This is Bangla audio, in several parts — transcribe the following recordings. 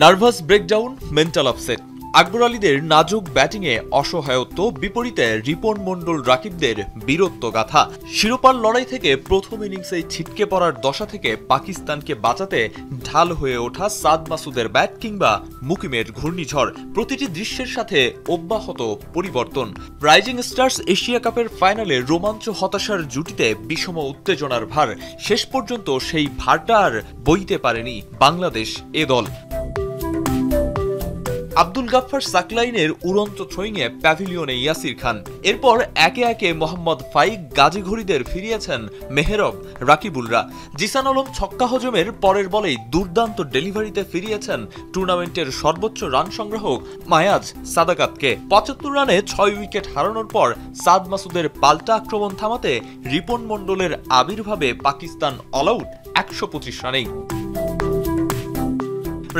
Nervous breakdown, mental upset. Akbar আলীদের নাজুক ব্যাটিংয়ে অসহায়ত্ব, বিপরীতে রিপন মন্ডল রাকিবদের বীরত্ব গাথা। শিরোপার লড়াই থেকে প্রথম ইনিংসে ছিটকে পড়ার দশা থেকে পাকিস্তানকে বাঁচাতে ঢাল হয়ে ওঠা সাদ মাসুদের ব্যাট কিংবা মুকিমের ঘূর্ণিঝড়, প্রতিটি দৃশ্যের সাথে অব্যাহত পরিবর্তন। রাইজিং স্টার্স এশিয়া কাপের ফাইনালে রোমাঞ্চ হতাশার জুটিতে বিষম উত্তেজনার ভার। শেষ পর্যন্ত সেই ভারটা আর বইতে পারেনি বাংলাদেশ এ দল। আব্দুল গাফফার সাকলাইনের উড়ন্ত থ্রোয়িংয়ে প্যাভিলিয়নে ইয়াসির খান। এরপর একে একে মোহাম্মদ ফাইক, গাজীঘড়িদের ফিরিয়েছেন মেহরব, রাকিবুলরা। জিসান আলম ছক্কা হজমের পরের বলেই দুর্দান্ত ডেলিভারিতে ফিরিয়েছেন টুর্নামেন্টের সর্বোচ্চ রান সংগ্রাহক মায়াজ সাদাকাতকে। ৭৫ রানে ৬ উইকেট হারানোর পর সাদ মাসুদের পাল্টা আক্রমণ থামাতে রিপন মন্ডলের আবির্ভাবে পাকিস্তান অল আউট ১২৫ রানেই।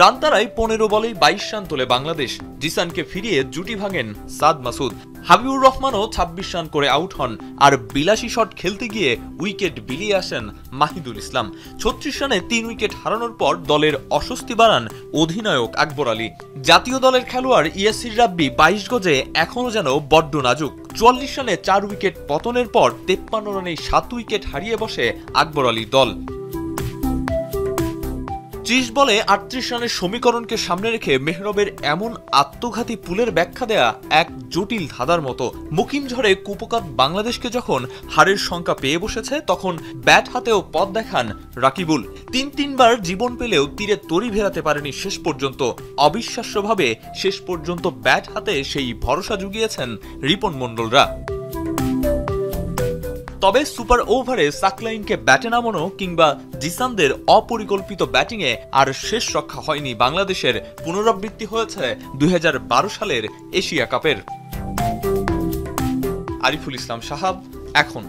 রান তারাই ১৫ বলেই ২২ রান তোলে বাংলাদেশ। জিসানকে ফিরিয়ে জুটি ভাঙেন সাদ মাসুদ। হাবিবুর রহমানও ২৬ রান করে আউট হন। আর বিলাসী শট খেলতে গিয়ে উইকেট বিলিয়ে আসেন মাহিদুল ইসলাম। ৩৬ রানে ৩ উইকেট হারানোর পর দলের অস্বস্তি বাড়ান অধিনায়ক আকবর আলী। জাতীয় দলের খেলোয়াড় ইয়াসির রাব্বি ২২ গজে এখনও যেন বড্ড নাজুক। ৪৪ রানে ৪ উইকেট পতনের পর ৫৩ রানে ৭ উইকেট হারিয়ে বসে আকবর আলীর দল। ৩০ বলে ৩৮ রানের সমীকরণকে সামনে রেখে মেহরবের এমন আত্মঘাতী পুলের ব্যাখ্যা দেয়া এক জটিল ধাঁধার মতো। মুকিম ঝড়ে কুপকাত বাংলাদেশকে যখন হারের শঙ্কা পেয়ে বসেছে, তখন ব্যাট হাতেও পথ দেখান রাকিবুল। তিনবার জীবন পেলেও তীরে তরি ভেরাতে পারেনি শেষ পর্যন্ত। অবিশ্বাস্যভাবে শেষ পর্যন্ত ব্যাট হাতে সেই ভরসা জুগিয়েছেন রিপন মন্ডলরা। তবে সুপার ওভারে সাকলাইনকে ব্যাটে নামানো কিংবা জিসানদের অপরিকল্পিত ব্যাটিংয়ে আর শেষ রক্ষা হয়নি বাংলাদেশের। পুনরাবৃত্তি হয়েছে ২০১২ সালের এশিয়া কাপের। আরিফুল ইসলাম সাহাব, এখন।